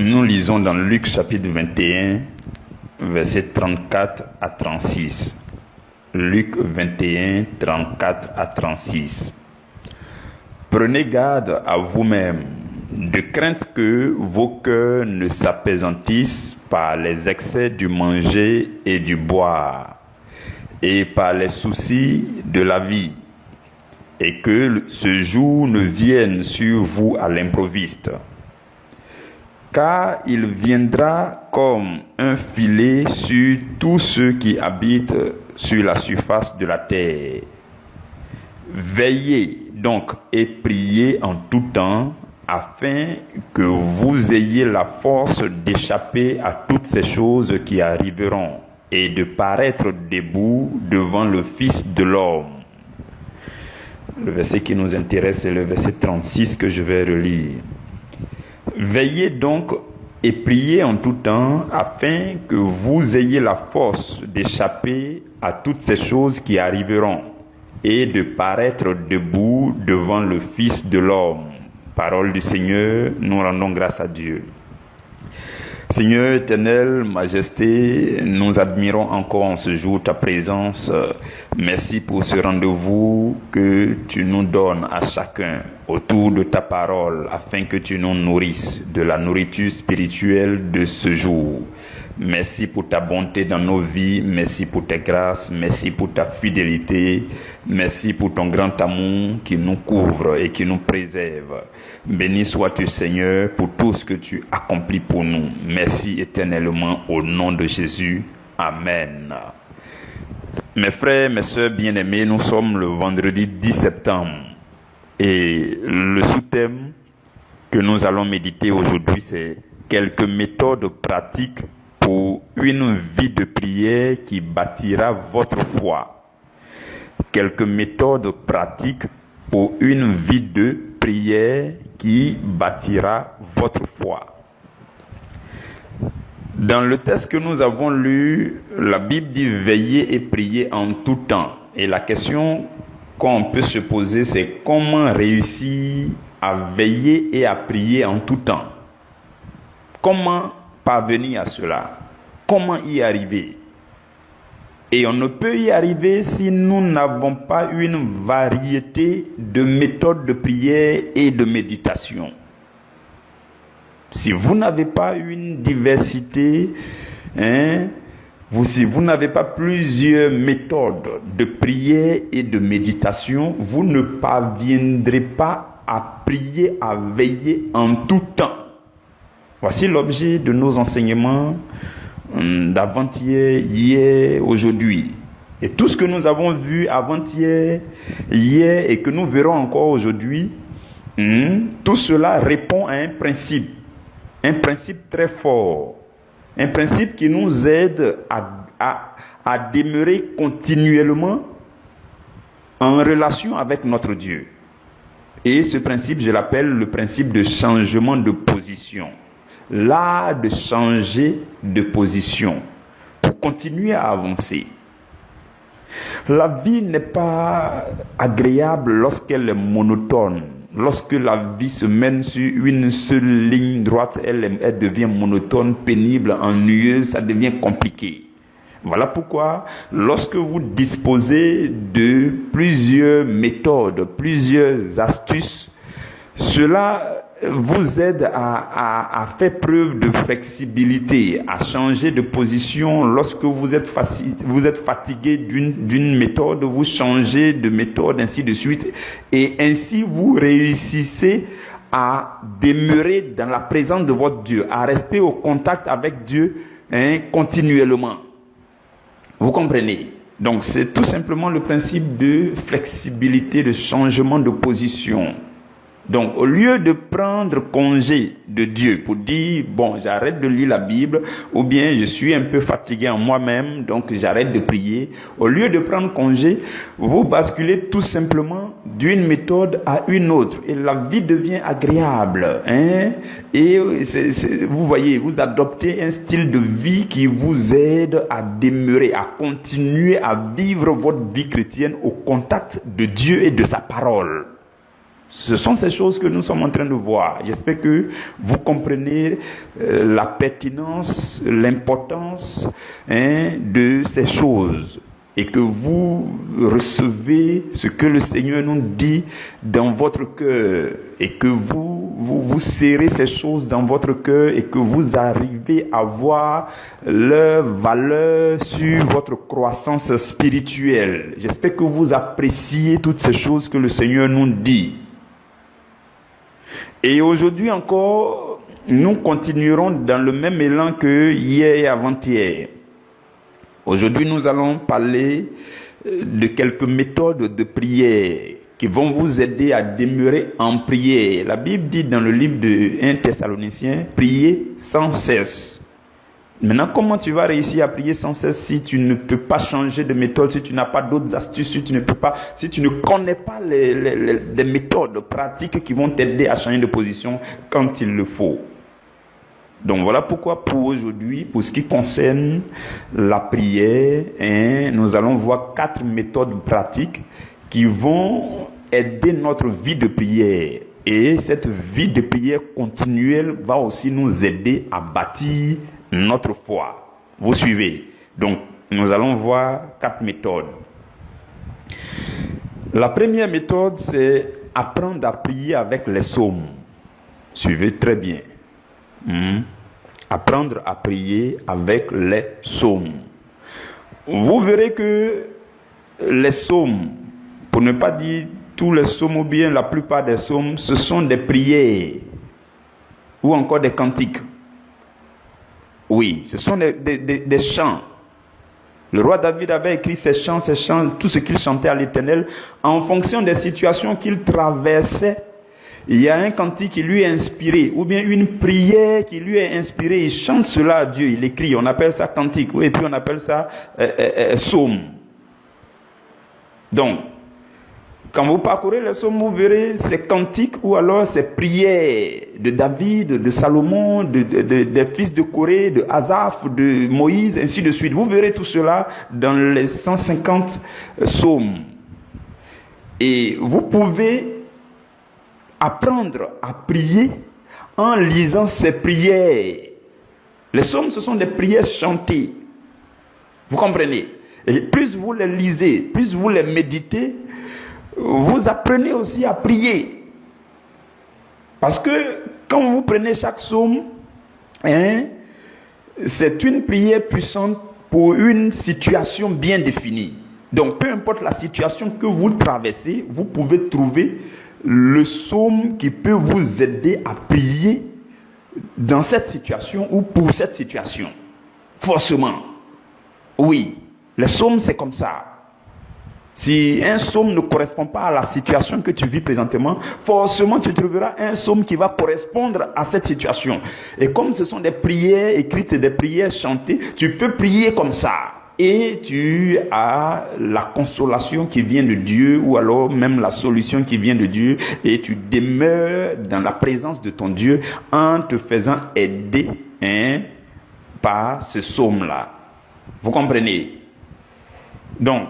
Nous lisons dans Luc chapitre 21, versets 34 à 36. Luc 21, 34 à 36. Prenez garde à vous-même, de crainte que vos cœurs ne s'apeisantissent par les excès du manger et du boire, et par les soucis de la vie, et que ce jour ne vienne sur vous à l'improviste. Car il viendra comme un filet sur tous ceux qui habitent sur la surface de la terre. Veillez donc et priez en tout temps, afin que vous ayez la force d'échapper à toutes ces choses qui arriveront et de paraître debout devant le Fils de l'homme. Le verset qui nous intéresse est le verset 36 que je vais relire. Veillez donc et priez en tout temps, afin que vous ayez la force d'échapper à toutes ces choses qui arriveront et de paraître debout devant le Fils de l'homme. Parole du Seigneur, nous rendons grâce à Dieu. Seigneur éternel, majesté, nous admirons encore en ce jour ta présence. Merci pour ce rendez-vous que tu nous donnes à chacun autour de ta parole, afin que tu nous nourrisses de la nourriture spirituelle de ce jour. Merci pour ta bonté dans nos vies, merci pour tes grâces, merci pour ta fidélité, merci pour ton grand amour qui nous couvre et qui nous préserve. Béni sois-tu Seigneur pour tout ce que tu accomplis pour nous. Merci éternellement au nom de Jésus. Amen. Mes frères, mes sœurs bien-aimés, nous sommes le vendredi 10 septembre et le sous-thème que nous allons méditer aujourd'hui, c'est quelques méthodes pratiques pour une vie de prière qui bâtira votre foi. Quelques méthodes pratiques pour une vie de prière qui bâtira votre foi. Dans le texte que nous avons lu, la Bible dit « Veillez et priez en tout temps ». Et la question qu'on peut se poser, c'est comment réussir à veiller et à prier en tout temps? Comment parvenir à cela? Comment y arriver? Et on ne peut y arriver si nous n'avons pas une variété de méthodes de prière et de méditation. Si vous n'avez pas une diversité, si vous n'avez pas plusieurs méthodes de prière et de méditation, vous ne parviendrez pas à prier, à veiller en tout temps. Voici l'objet de nos enseignements d'avant-hier, hier, aujourd'hui. Et tout ce que nous avons vu avant-hier, hier et que nous verrons encore aujourd'hui, tout cela répond à un principe très fort, un principe qui nous aide à demeurer continuellement en relation avec notre Dieu. Et ce principe, je l'appelle le principe de changement de position. L'art de changer de position pour continuer à avancer. La vie n'est pas agréable lorsqu'elle est monotone. Lorsque la vie se mène sur une seule ligne droite, elle devient monotone, pénible, ennuyeuse, ça devient compliqué. Voilà pourquoi, lorsque vous disposez de plusieurs méthodes, plusieurs astuces, cela vous aide à faire preuve de flexibilité, à changer de position. Lorsque vous êtes fatigué d'une méthode, vous changez de méthode, ainsi de suite. Et ainsi, vous réussissez à demeurer dans la présence de votre Dieu, à rester au contact avec Dieu continuellement. Vous comprenez? Donc, c'est tout simplement le principe de flexibilité, de changement de position. Donc, au lieu de prendre congé de Dieu pour dire, bon, j'arrête de lire la Bible, ou bien je suis un peu fatigué en moi-même, donc j'arrête de prier. Au lieu de prendre congé, vous basculez tout simplement d'une méthode à une autre. Et la vie devient agréable. Et vous voyez, vous adoptez un style de vie qui vous aide à demeurer, à continuer à vivre votre vie chrétienne au contact de Dieu et de sa parole. Ce sont ces choses que nous sommes en train de voir. J'espère que vous comprenez la pertinence, l'importance de ces choses et que vous recevez ce que le Seigneur nous dit dans votre cœur et que vous serrez ces choses dans votre cœur et que vous arrivez à voir leur valeur sur votre croissance spirituelle. J'espère que vous appréciez toutes ces choses que le Seigneur nous dit. Et aujourd'hui encore, nous continuerons dans le même élan que hier et avant-hier. Aujourd'hui, nous allons parler de quelques méthodes de prière qui vont vous aider à demeurer en prière. La Bible dit dans le livre de 1 Thessaloniciens, priez sans cesse. Maintenant, comment tu vas réussir à prier sans cesse si tu ne peux pas changer de méthode, si tu n'as pas d'autres astuces, si tu ne connais pas les méthodes pratiques qui vont t'aider à changer de position quand il le faut. Donc voilà pourquoi pour aujourd'hui, pour ce qui concerne la prière, nous allons voir 4 méthodes pratiques qui vont aider notre vie de prière. Et cette vie de prière continuelle va aussi nous aider à bâtir notre foi. Vous suivez? Donc nous allons voir 4 méthodes. La première méthode, c'est apprendre à prier avec les psaumes. Suivez très bien. Apprendre à prier avec les psaumes. Vous verrez que les psaumes, pour ne pas dire tous les psaumes ou bien la plupart des psaumes, ce sont des prières ou encore des cantiques. Oui, ce sont des chants. Le roi David avait écrit ces chants, tout ce qu'il chantait à l'Éternel en fonction des situations qu'il traversait. Il y a un cantique qui lui est inspiré, ou bien une prière qui lui est inspirée. Il chante cela à Dieu, il écrit, on appelle ça cantique, et puis on appelle ça psaume. Donc, quand vous parcourez les psaumes, vous verrez ces cantiques ou alors ces prières de David, de Salomon, des fils de Corée, de Asaph, de Moïse, ainsi de suite. Vous verrez tout cela dans les 150 psaumes. Et vous pouvez apprendre à prier en lisant ces prières. Les psaumes, ce sont des prières chantées. Vous comprenez? Et plus vous les lisez, plus vous les méditez, vous apprenez aussi à prier. Parce que quand vous prenez chaque psaume, c'est une prière puissante pour une situation bien définie. Donc, peu importe la situation que vous traversez, vous pouvez trouver le psaume qui peut vous aider à prier dans cette situation ou pour cette situation. Forcément. Oui, les psaumes, c'est comme ça. Si un psaume ne correspond pas à la situation que tu vis présentement, forcément tu trouveras un psaume qui va correspondre à cette situation. Et comme ce sont des prières écrites, des prières chantées, tu peux prier comme ça. Et tu as la consolation qui vient de Dieu, ou alors même la solution qui vient de Dieu, et tu demeures dans la présence de ton Dieu en te faisant aider par ce psaume-là. Vous comprenez? Donc,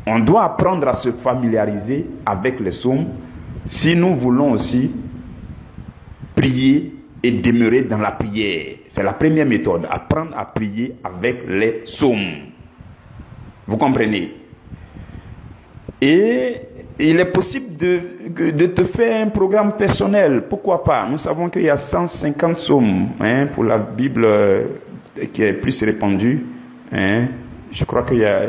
on doit apprendre à se familiariser avec les psaumes si nous voulons aussi prier et demeurer dans la prière. C'est la première méthode, apprendre à prier avec les psaumes. Vous comprenez? Et il est possible de te faire un programme personnel. Pourquoi pas? Nous savons qu'il y a 150 psaumes pour la Bible qui est plus répandue. Je crois qu'il y a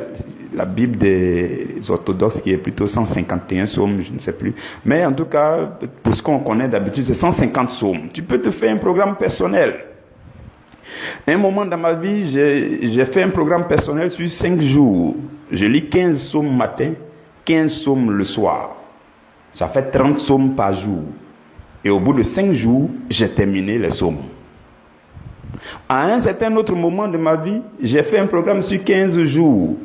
la Bible des orthodoxes qui est plutôt 151 psaumes, je ne sais plus. Mais en tout cas, pour ce qu'on connaît d'habitude, c'est 150 psaumes. Tu peux te faire un programme personnel. À un moment dans ma vie, j'ai fait un programme personnel sur 5 jours. Je lis 15 psaumes matin, 15 psaumes le soir. Ça fait 30 psaumes par jour. Et au bout de 5 jours, j'ai terminé les psaumes. À un certain autre moment de ma vie, j'ai fait un programme sur 15 jours.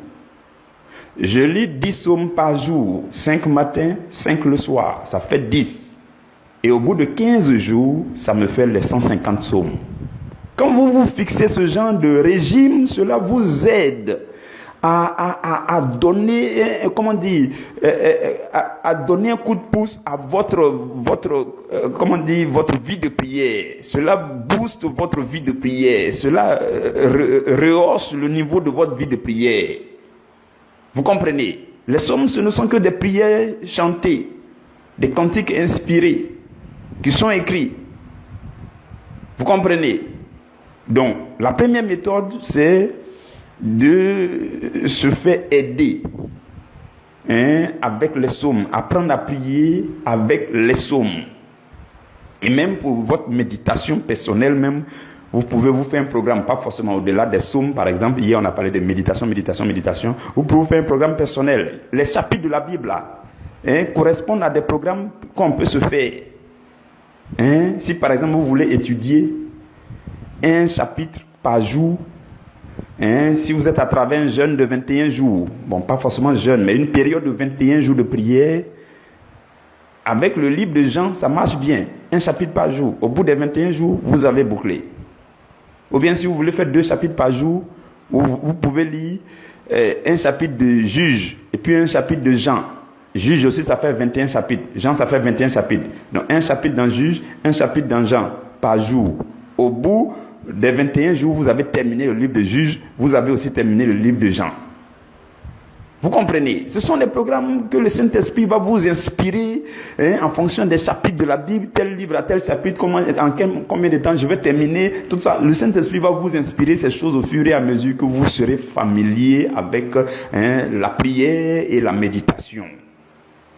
Je lis 10 psaumes par jour, 5 matins, 5 le soir, ça fait 10. Et au bout de 15 jours, ça me fait les 150 psaumes. Quand vous vous fixez ce genre de régime, cela vous aide à donner, comment dire, à donner un coup de pouce à votre vie de prière. Cela booste votre vie de prière. Cela rehausse le niveau de votre vie de prière. Vous comprenez? Les psaumes, ce ne sont que des prières chantées, des cantiques inspirés, qui sont écrits. Vous comprenez? Donc, la première méthode, c'est de se faire aider avec les psaumes, apprendre à prier avec les psaumes. Et même pour votre méditation personnelle, même, vous pouvez vous faire un programme, pas forcément au-delà des psaumes, par exemple. Hier, on a parlé de méditation. Vous pouvez vous faire un programme personnel. Les chapitres de la Bible, là, correspondent à des programmes qu'on peut se faire. Si, par exemple, vous voulez étudier un chapitre par jour, si vous êtes à travers un jeûne de 21 jours, bon, pas forcément jeûne, mais une période de 21 jours de prière, avec le livre de Jean, ça marche bien. Un chapitre par jour. Au bout des 21 jours, vous avez bouclé. Ou bien si vous voulez faire 2 chapitres par jour, vous pouvez lire un chapitre de Juge et puis un chapitre de Jean. Juge aussi, ça fait 21 chapitres. Jean, ça fait 21 chapitres. Donc un chapitre dans Juge, un chapitre dans Jean par jour. Au bout des 21 jours, vous avez terminé le livre de Juge, vous avez aussi terminé le livre de Jean. Vous comprenez? Ce sont des programmes que le Saint-Esprit va vous inspirer en fonction des chapitres de la Bible, tel livre à tel chapitre, combien de temps je vais terminer, tout ça. Le Saint-Esprit va vous inspirer ces choses au fur et à mesure que vous serez familier avec la prière et la méditation.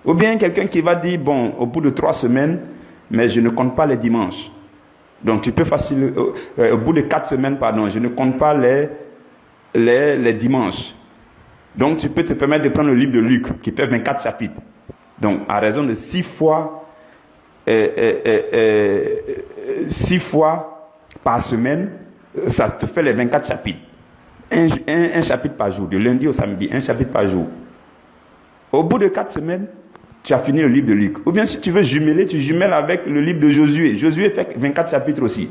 Ou bien quelqu'un qui va dire, bon, au bout de 3 semaines, mais je ne compte pas les dimanches. Donc tu peux facilement, au bout de 4 semaines, pardon, je ne compte pas les dimanches. Donc tu peux te permettre de prendre le livre de Luc, qui fait 24 chapitres. Donc à raison de 6 fois par semaine, ça te fait les 24 chapitres. Un chapitre par jour, de lundi au samedi, un chapitre par jour. Au bout de 4 semaines, tu as fini le livre de Luc. Ou bien si tu veux jumeler, tu jumelles avec le livre de Josué. Josué fait 24 chapitres aussi.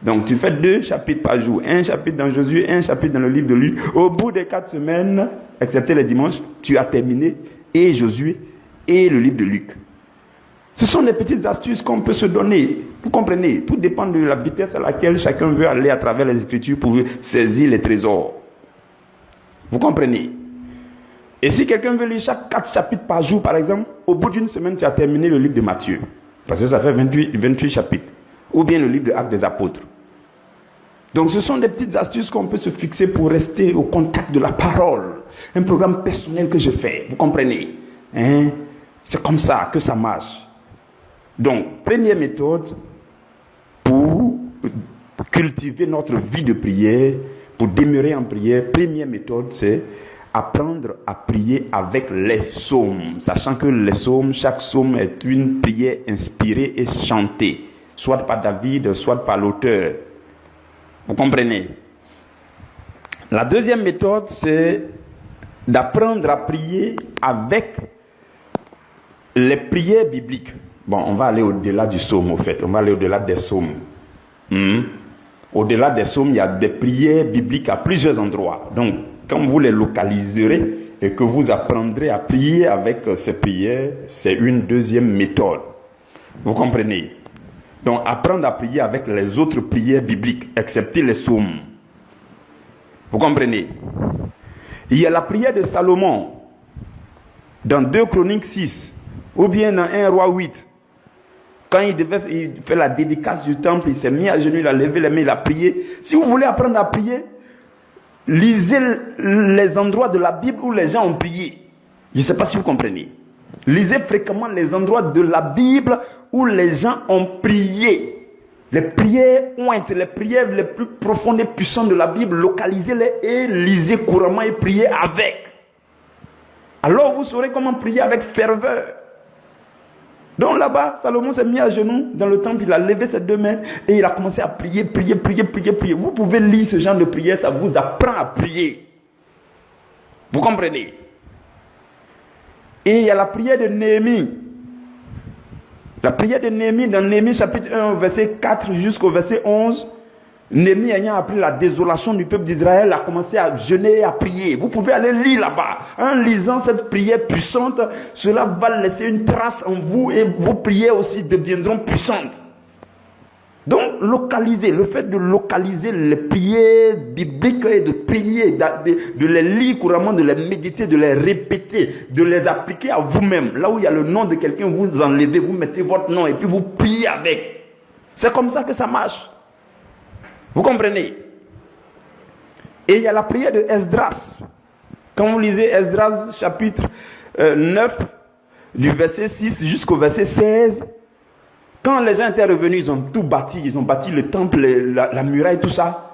Donc tu fais 2 chapitres par jour. Un chapitre dans Josué, un chapitre dans le livre de Luc. Au bout des 4 semaines, excepté les dimanches, tu as terminé et Josué et le livre de Luc. Ce sont des petites astuces qu'on peut se donner. Vous comprenez? Tout dépend de la vitesse à laquelle chacun veut aller à travers les Écritures pour saisir les trésors. Vous comprenez? Et si quelqu'un veut lire chaque 4 chapitres par jour, par exemple, au bout d'une semaine, tu as terminé le livre de Matthieu. Parce que ça fait 28 chapitres. Ou bien le livre de Actes des Apôtres. Donc ce sont des petites astuces qu'on peut se fixer pour rester au contact de la parole. Un programme personnel que je fais, vous comprenez? C'est comme ça que ça marche. Donc, première méthode pour cultiver notre vie de prière, pour demeurer en prière, première méthode, c'est apprendre à prier avec les psaumes, sachant que les psaumes, chaque psaume est une prière inspirée et chantée, soit par David, soit par l'auteur. Vous comprenez? La deuxième méthode, c'est d'apprendre à prier avec les prières bibliques. Bon, on va aller au-delà du psaume, au fait. On va aller au-delà des psaumes. Au-delà des psaumes, il y a des prières bibliques à plusieurs endroits. Donc, quand vous les localiserez et que vous apprendrez à prier avec ces prières, c'est une deuxième méthode. Vous comprenez? Donc, apprendre à prier avec les autres prières bibliques, excepté les psaumes. Vous comprenez? Il y a la prière de Salomon dans 2 Chroniques 6, ou bien dans 1 Roi 8. Quand il fait la dédicace du temple, il s'est mis à genoux, il a levé les mains, il a prié. Si vous voulez apprendre à prier, lisez les endroits de la Bible où les gens ont prié. Je ne sais pas si vous comprenez. Lisez fréquemment les endroits de la Bible où les gens ont prié. Les prières ointes, les prières les plus profondes et puissantes de la Bible, localisez-les et lisez couramment et priez avec. Alors vous saurez comment prier avec ferveur. Donc là-bas, Salomon s'est mis à genoux dans le temple, il a levé ses 2 mains et il a commencé à prier. Vous pouvez lire ce genre de prière, ça vous apprend à prier. Vous comprenez? Et il y a la prière de Néhémie. La prière de Néhémie, dans Néhémie chapitre 1, verset 4 jusqu'au verset 11, Néhémie ayant appris la désolation du peuple d'Israël a commencé à jeûner et à prier. Vous pouvez aller lire là-bas. En lisant cette prière puissante, cela va laisser une trace en vous et vos prières aussi deviendront puissantes. Donc, le fait de localiser les prières bibliques et de prier, de les lire couramment, de les méditer, de les répéter, de les appliquer à vous-même. Là où il y a le nom de quelqu'un, vous enlevez, vous mettez votre nom et puis vous priez avec. C'est comme ça que ça marche. Vous comprenez? Et il y a la prière de Esdras. Quand vous lisez Esdras chapitre 9, du verset 6 jusqu'au verset 16, quand les gens étaient revenus, ils ont tout bâti. Ils ont bâti le temple, la muraille, tout ça.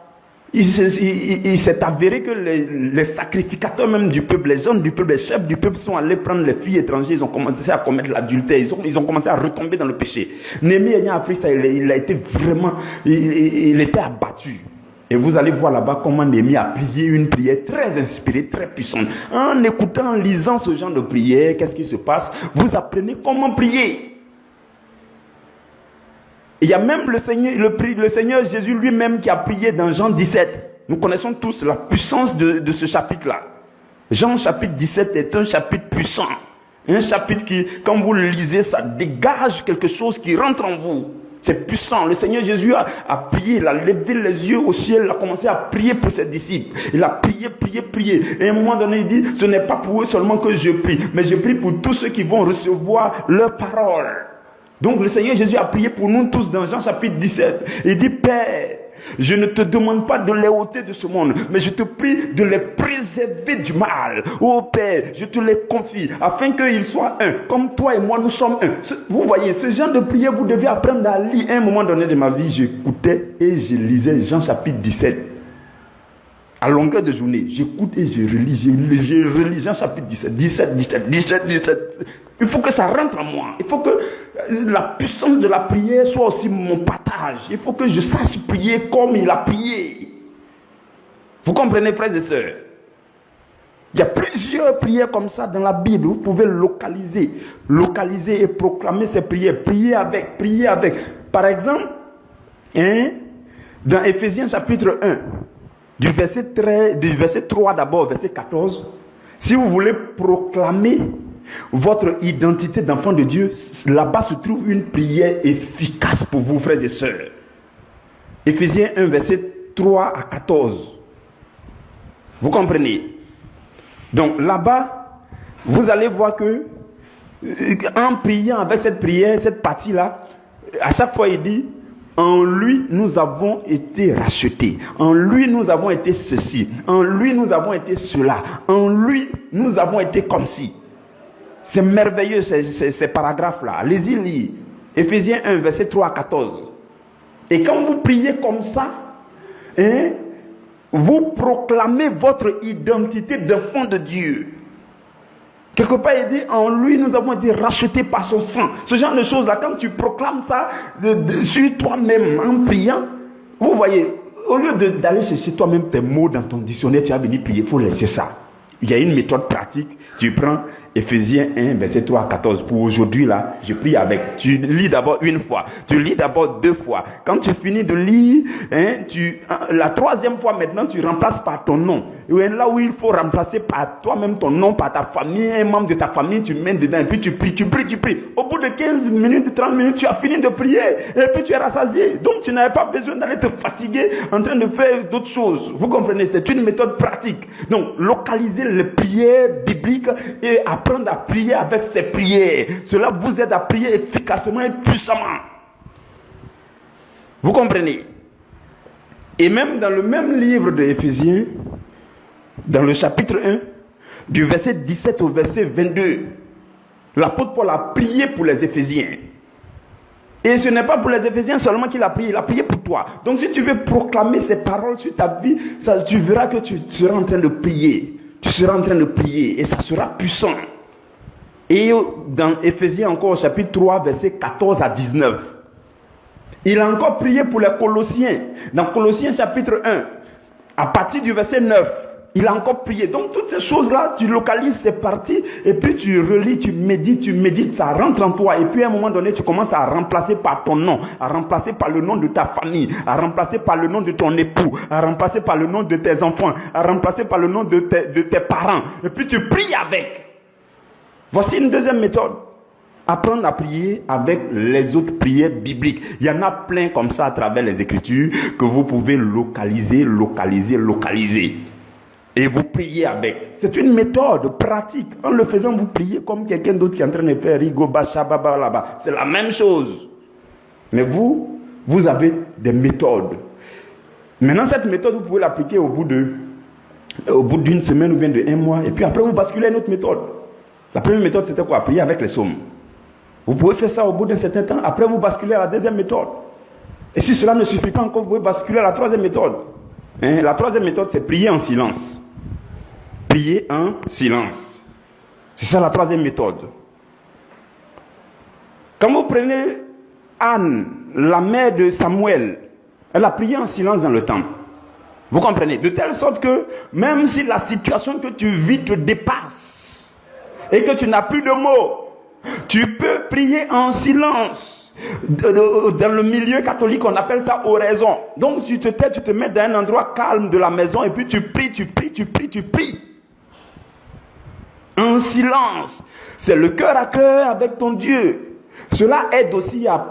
Il s'est avéré que les sacrificateurs même du peuple, les gens du peuple, les chefs du peuple sont allés prendre les filles étrangères. Ils ont commencé à commettre l'adultère. Ils ont commencé à retomber dans le péché. Néhémie ayant appris ça, il a été vraiment... Il était abattu. Et vous allez voir là-bas comment Néhémie a prié une prière très inspirée, très puissante. En écoutant, en lisant ce genre de prière, qu'est-ce qui se passe? Vous apprenez comment prier. Il y a même le Seigneur Jésus lui-même qui a prié dans Jean 17. Nous connaissons tous la puissance de ce chapitre-là. Jean chapitre 17 est un chapitre puissant. Un chapitre qui, quand vous le lisez, ça dégage quelque chose qui rentre en vous. C'est puissant. Le Seigneur Jésus a prié, il a levé les yeux au ciel, il a commencé à prier pour ses disciples. Il a prié. Et à un moment donné, il dit, ce n'est pas pour eux seulement que je prie, mais je prie pour tous ceux qui vont recevoir leur parole. Donc le Seigneur Jésus a prié pour nous tous dans Jean chapitre 17. Il dit, Père, je ne te demande pas de les ôter de ce monde, mais je te prie de les préserver du mal. Oh Père, je te les confie, afin qu'ils soient un, comme toi et moi nous sommes un. Vous voyez, ce genre de prière, vous devez apprendre à lire. À un moment donné de ma vie, j'écoutais et je lisais Jean chapitre 17. À longueur de journée, j'écoute et je relis Jean chapitre 17. Il faut que ça rentre en moi. Il faut que la puissance de la prière soit aussi mon partage. Il faut que je sache prier comme il a prié. Vous comprenez, frères et sœurs? Il y a plusieurs prières comme ça dans la Bible. Vous pouvez localiser et proclamer ces prières. Prier avec. Par exemple, dans Éphésiens chapitre 1, du verset 3 d'abord, verset 14, si vous voulez proclamer votre identité d'enfant de Dieu, là-bas se trouve une prière efficace pour vous, frères et sœurs. Éphésiens 1, verset 3 à 14. Vous comprenez? Donc là-bas, vous allez voir que en priant avec cette prière, cette partie-là, à chaque fois il dit, en lui nous avons été rachetés, en lui nous avons été ceci, en lui nous avons été cela, en lui nous avons été comme si. C'est merveilleux ces paragraphes-là. Allez-y lire. Éphésiens 1, verset 3 à 14. Et quand vous priez comme ça, vous proclamez votre identité d'enfant de Dieu. Quelque part, il dit, en lui, nous avons été rachetés par son sang. Ce genre de choses-là, quand tu proclames ça sur toi-même en priant, vous voyez, au lieu d'aller chercher toi-même tes mots dans ton dictionnaire, tu vas venir prier, il faut laisser ça. Il y a une méthode pratique. Tu prends Éphésiens 1, verset 3 à 14. Pour aujourd'hui, là, je prie avec. Tu lis d'abord une fois. Tu lis d'abord deux fois. Quand tu finis de lire, la troisième fois maintenant, tu remplaces par ton nom. Et là où il faut remplacer par toi-même ton nom, par ta famille, un membre de ta famille, tu mets dedans. Et puis tu pries. Au bout de 15 minutes, 30 minutes, tu as fini de prier. Et puis tu es rassasié. Donc tu n'avais pas besoin d'aller te fatiguer en train de faire d'autres choses. Vous comprenez? C'est une méthode pratique. Donc, localiser les prières bibliques et apprendre à prier avec ces prières. Cela vous aide à prier efficacement et puissamment. Vous comprenez? Et même dans le même livre de Éphésiens, dans le chapitre 1, du verset 17 au verset 22, l'apôtre Paul a prié pour les Éphésiens. Et ce n'est pas pour les Éphésiens seulement qu'il a prié pour toi. Donc si tu veux proclamer ces paroles sur ta vie, tu verras que tu seras en train de prier. Tu seras en train de prier et ça sera puissant. Et dans Éphésiens encore, chapitre 3, versets 14 à 19, il a encore prié pour les Colossiens. Dans Colossiens chapitre 1, à partir du verset 9, Il a encore prié. Donc toutes ces choses-là, tu localises ces parties et puis tu relis, tu médites, ça rentre en toi. Et puis à un moment donné, tu commences à remplacer par ton nom, à remplacer par le nom de ta famille, à remplacer par le nom de ton époux, à remplacer par le nom de tes enfants, à remplacer par le nom de tes parents. Et puis tu pries avec. Voici une deuxième méthode. Apprendre à prier avec les autres prières bibliques. Il y en a plein comme ça à travers les Écritures que vous pouvez localiser. Et vous priez avec. C'est une méthode pratique. En le faisant, vous priez comme quelqu'un d'autre qui est en train de faire Rigoba, Shababa là-bas. C'est la même chose. Mais vous avez des méthodes. Maintenant, cette méthode, vous pouvez l'appliquer au bout d'une semaine ou bien de 1 mois. Et puis après, vous basculez à une autre méthode. La première méthode, c'était quoi? Prier avec les psaumes. Vous pouvez faire ça au bout d'un certain temps. Après, vous basculez à la deuxième méthode. Et si cela ne suffit pas encore, vous pouvez basculer à la troisième méthode. La troisième méthode, c'est prier en silence. Prier en silence. C'est ça la troisième méthode. Quand vous prenez Anne, la mère de Samuel, elle a prié en silence dans le temple. Vous comprenez? De telle sorte que même si la situation que tu vis te dépasse et que tu n'as plus de mots, tu peux prier en silence. Dans le milieu catholique, on appelle ça oraison. Donc, si tu te tais, tu te mets dans un endroit calme de la maison et puis tu pries. En silence. C'est le cœur à cœur avec ton Dieu. Cela aide aussi à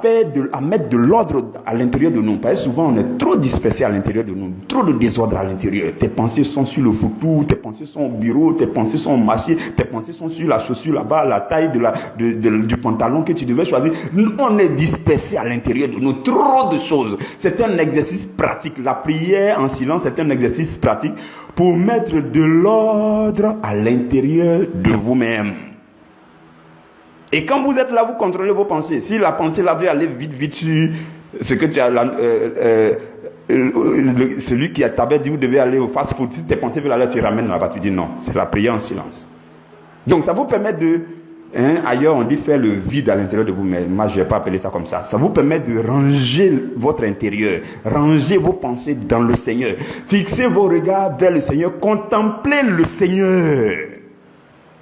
mettre de l'ordre à l'intérieur de nous. Parce que souvent, on est trop dispersé à l'intérieur de nous. Trop de désordre à l'intérieur. Tes pensées sont sur le foutou, tes pensées sont au bureau, tes pensées sont au marché, tes pensées sont sur la chaussure là-bas, la taille du pantalon que tu devais choisir. On est dispersé à l'intérieur de nous. Trop de choses. C'est un exercice pratique. La prière en silence, c'est un exercice pratique pour mettre de l'ordre à l'intérieur de vous-même. Et quand vous êtes là, vous contrôlez vos pensées. Si la pensée là veut aller vite sur ce que tu as celui qui t'avait dit vous devez aller au fast-food, si tes pensées veulent aller, tu ramènes là-bas, tu dis non, c'est la prière en silence. Donc ça vous permet de, ailleurs on dit faire le vide à l'intérieur de vous, mais moi je ne vais pas appeler ça comme ça. Ça vous permet de ranger votre intérieur, ranger vos pensées dans le Seigneur, fixer vos regards vers le Seigneur, contempler le Seigneur.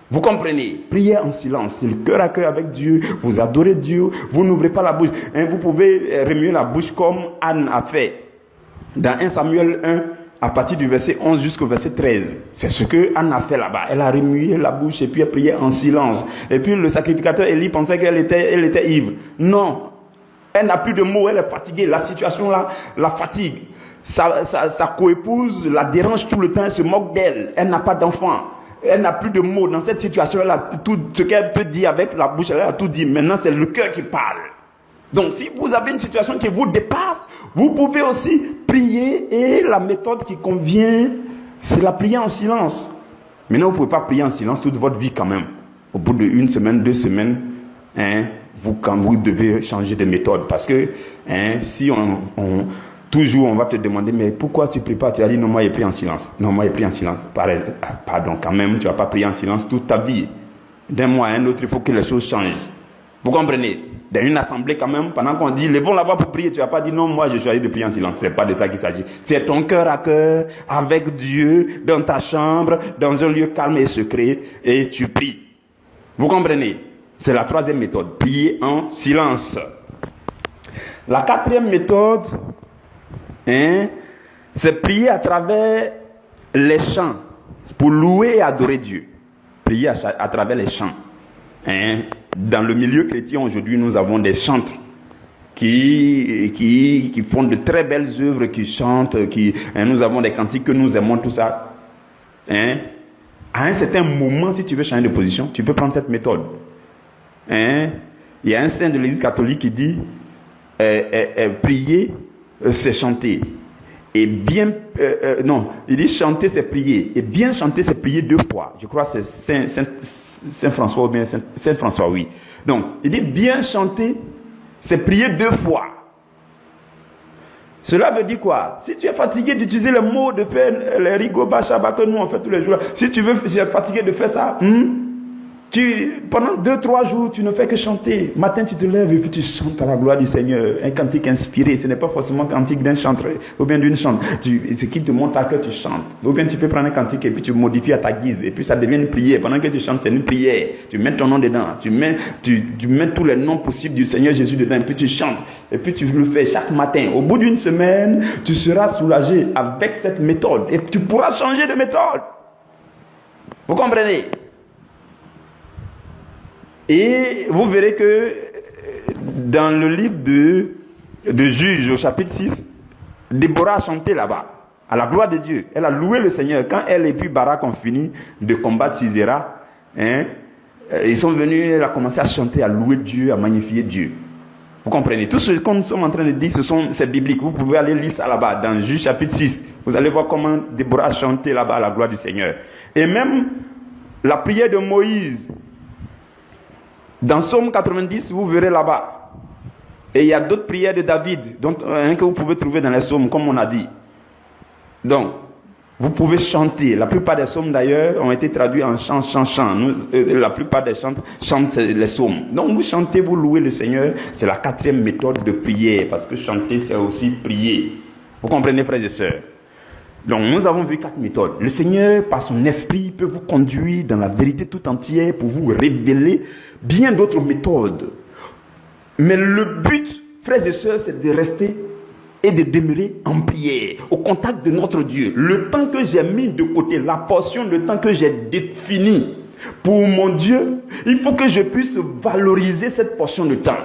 Vous comprenez? Priez en silence, c'est le cœur à cœur avec Dieu, vous adorez Dieu, vous n'ouvrez pas la bouche. Vous pouvez remuer la bouche comme Anne a fait. Dans 1 Samuel 1, à partir du verset 11 jusqu'au verset 13. C'est ce que Anne a fait là-bas. Elle a remué la bouche et puis elle priait en silence. Et puis le sacrificateur Élie pensait qu'elle était ivre. Non, elle n'a plus de mots, elle est fatiguée. La situation là la fatigue. Sa coépouse la dérange tout le temps, elle se moque d'elle. Elle n'a pas d'enfant. Elle n'a plus de mots. Dans cette situation-là, tout ce qu'elle peut dire avec la bouche, elle a tout dit. Maintenant, c'est le cœur qui parle. Donc, si vous avez une situation qui vous dépasse, vous pouvez aussi prier. Et la méthode qui convient, c'est la prière en silence. Maintenant, vous ne pouvez pas prier en silence toute votre vie quand même. Au bout d'1 semaine, 2 semaines, vous devez changer de méthode. Parce que si toujours, on va te demander, mais pourquoi tu ne pries pas? Tu vas dire, non, moi, j'ai prié en silence. Non, moi, j'ai prié en silence. Pardon, quand même, tu ne vas pas prier en silence toute ta vie. D'un mois à un autre, il faut que les choses changent. Vous comprenez? Dans une assemblée, quand même, pendant qu'on dit, levons la voix pour prier, tu ne vas pas dire, non, moi, je choisis de prier en silence. Ce n'est pas de ça qu'il s'agit. C'est ton cœur à cœur, avec Dieu, dans ta chambre, dans un lieu calme et secret, et tu pries. Vous comprenez? C'est la troisième méthode. Prier en silence. La quatrième méthode, c'est prier à travers les chants pour louer et adorer Dieu. Prier à travers les chants. Dans le milieu chrétien aujourd'hui, nous avons des chantres qui font de très belles œuvres, qui chantent, nous avons des cantiques que nous aimons, tout ça. À un certain moment, si tu veux changer de position, tu peux prendre cette méthode. Il y a un saint de l'Église catholique qui dit prier, c'est chanter. Et bien, non, il dit chanter, c'est prier. Et bien chanter, c'est prier 2 fois. Je crois que c'est Saint François ou bien Saint François, oui. Donc, il dit bien chanter, c'est prier 2 fois. Cela veut dire quoi? Si tu es fatigué d'utiliser le mot, de faire les rigoba, shabbat que nous on fait tous les jours, si tu es fatigué de faire ça, Pendant 2-3 jours, tu ne fais que chanter. Matin, tu te lèves et puis tu chantes à la gloire du Seigneur. Un cantique inspiré. Ce n'est pas forcément un cantique d'un chanteur ou bien d'une chante. Ce qui te montre à que tu chantes. Ou bien tu peux prendre un cantique et puis tu modifies à ta guise. Et puis ça devient une prière. Pendant que tu chantes, c'est une prière. Tu mets ton nom dedans. Tu mets tous les noms possibles du Seigneur Jésus dedans. Et puis tu chantes. Et puis tu le fais chaque matin. Au bout d'une semaine, tu seras soulagé avec cette méthode. Et tu pourras changer de méthode. Vous comprenez? Et vous verrez que dans le livre de Juges au chapitre 6, Déborah a chanté là-bas, à la gloire de Dieu. Elle a loué le Seigneur. Quand elle et puis Barak ont fini de combattre Sisera, ils sont venus, elle a commencé à chanter, à louer Dieu, à magnifier Dieu. Vous comprenez? Tout ce que nous sommes en train de dire, c'est biblique. Vous pouvez aller lire ça là-bas, dans Juges chapitre 6. Vous allez voir comment Déborah a chanté là-bas à la gloire du Seigneur. Et même la prière de Moïse, dans Psaume 90, vous verrez là-bas. Et il y a d'autres prières de David, que vous pouvez trouver dans les psaumes, comme on a dit. Donc, vous pouvez chanter. La plupart des psaumes, d'ailleurs, ont été traduits en chant. La plupart des chants chantent les psaumes. Donc, vous chantez, vous louez le Seigneur. C'est la 4e méthode de prière. Parce que chanter, c'est aussi prier. Vous comprenez, frères et sœurs? Donc, nous avons vu 4 méthodes. Le Seigneur, par son esprit, peut vous conduire dans la vérité tout entière pour vous révéler bien d'autres méthodes. Mais le but, frères et sœurs, c'est de rester et de demeurer en prière, au contact de notre Dieu. Le temps que j'ai mis de côté, la portion de temps que j'ai définie pour mon Dieu, il faut que je puisse valoriser cette portion de temps.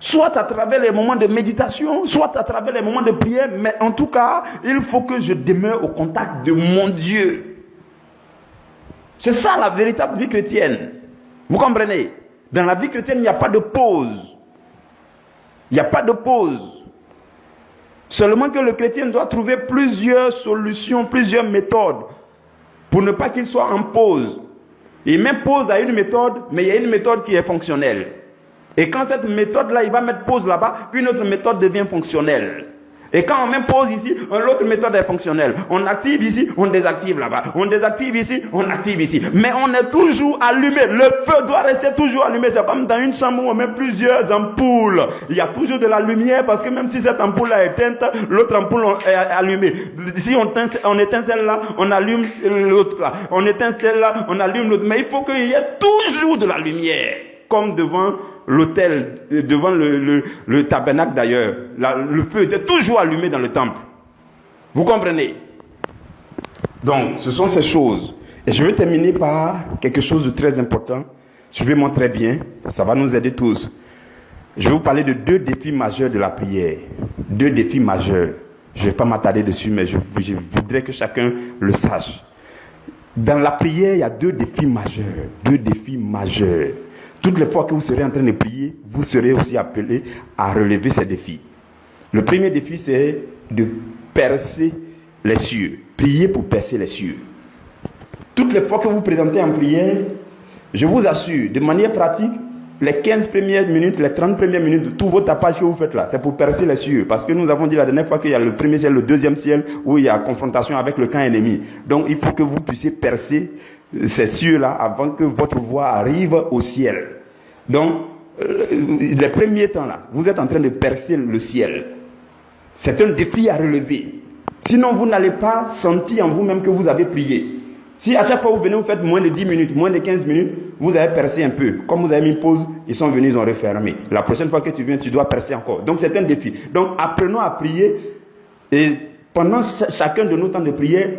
Soit à travers les moments de méditation, soit à travers les moments de prière, mais en tout cas, il faut que je demeure au contact de mon Dieu. C'est ça la véritable vie chrétienne. Vous comprenez? Dans la vie chrétienne, il n'y a pas de pause. Il n'y a pas de pause. Seulement que le chrétien doit trouver plusieurs solutions, plusieurs méthodes, pour ne pas qu'il soit en pause. Il met pause à une méthode, mais il y a une méthode qui est fonctionnelle. Et quand cette méthode-là, il va mettre pause là-bas, une autre méthode devient fonctionnelle. Et quand on met pause ici, l'autre méthode est fonctionnelle. On active ici, on désactive là-bas. On désactive ici, on active ici. Mais on est toujours allumé. Le feu doit rester toujours allumé. C'est comme dans une chambre où on met plusieurs ampoules. Il y a toujours de la lumière parce que même si cette ampoule-là est éteinte, l'autre ampoule est allumée. Si on éteint celle-là, on allume l'autre là. On éteint celle-là, on allume l'autre. Mais il faut qu'il y ait toujours de la lumière. Comme devant l'autel, devant le tabernacle d'ailleurs. Le feu était toujours allumé dans le temple. Vous comprenez? Donc, ce sont ces choses. Et je vais terminer par quelque chose de très important. Suivez-moi très bien, ça va nous aider tous. Je vais vous parler de 2 défis majeurs de la prière. 2 défis majeurs. Je ne vais pas m'attarder dessus, mais je voudrais que chacun le sache. Dans la prière, il y a 2 défis majeurs. 2 défis majeurs. Toutes les fois que vous serez en train de prier, vous serez aussi appelé à relever ces défis. Le premier défi, c'est de percer les cieux. Prier pour percer les cieux. Toutes les fois que vous vous présentez en prière, je vous assure, de manière pratique, les 15 premières minutes, les 30 premières minutes, tout votre tapage que vous faites là, c'est pour percer les cieux. Parce que nous avons dit la dernière fois qu'il y a le premier ciel, le deuxième ciel, où il y a confrontation avec le camp ennemi. Donc il faut que vous puissiez percer ces cieux-là avant que votre voix arrive au ciel. Donc, les premiers temps-là, vous êtes en train de percer le ciel. C'est un défi à relever. Sinon, vous n'allez pas sentir en vous-même que vous avez prié. Si à chaque fois vous venez, vous faites moins de 10 minutes, moins de 15 minutes, vous avez percé un peu. Comme vous avez mis une pause, ils sont venus, ils ont refermé. La prochaine fois que tu viens, tu dois percer encore. Donc, c'est un défi. Donc, apprenons à prier. Et pendant chacun de nos temps de prière,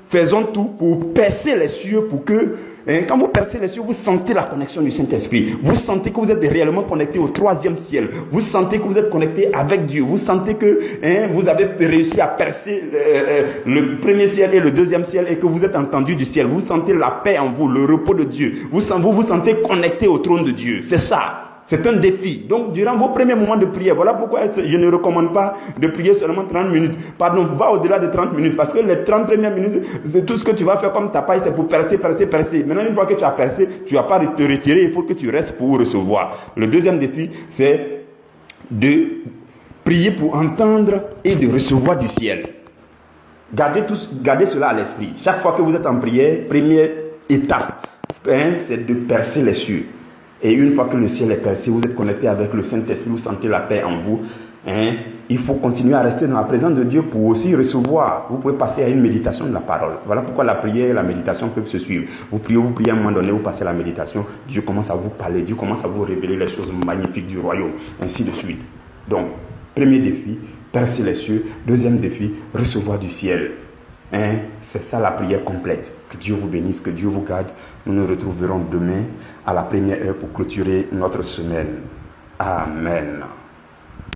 faisons tout pour percer les cieux, pour que, quand vous percez les cieux, vous sentez la connexion du Saint-Esprit. Vous sentez que vous êtes réellement connecté au 3e ciel. Vous sentez que vous êtes connecté avec Dieu. Vous sentez que vous avez réussi à percer le premier ciel et le 2e ciel et que vous êtes entendu du ciel. Vous sentez la paix en vous, le repos de Dieu. Vous vous sentez connecté au trône de Dieu. C'est ça. C'est un défi. Donc, durant vos premiers moments de prière, voilà pourquoi je ne recommande pas de prier seulement 30 minutes. Pardon, va au-delà de 30 minutes. Parce que les 30 premières minutes, c'est tout ce que tu vas faire comme ta paille, c'est pour percer. Maintenant, une fois que tu as percé, tu ne vas pas te retirer, il faut que tu restes pour recevoir. Le deuxième défi, c'est de prier pour entendre et de recevoir du ciel. Gardez cela à l'esprit. Chaque fois que vous êtes en prière, étape, hein, c'est de percer les cieux. Et une fois que le ciel est percé, vous êtes connecté avec le Saint-Esprit, vous sentez la paix en vous. Hein, il faut continuer à rester dans la présence de Dieu pour aussi recevoir. Vous pouvez passer à une méditation de la parole. Voilà pourquoi la prière et la méditation peuvent se suivre. Vous priez à un moment donné, vous passez à la méditation. Dieu commence à vous parler, Dieu commence à vous révéler les choses magnifiques du royaume, ainsi de suite. Donc, premier défi, percer les cieux. Deuxième défi, recevoir du ciel. Hein, c'est ça la prière complète. Que Dieu vous bénisse, que Dieu vous garde. Nous nous retrouverons demain à la première heure pour clôturer notre semaine. Amen.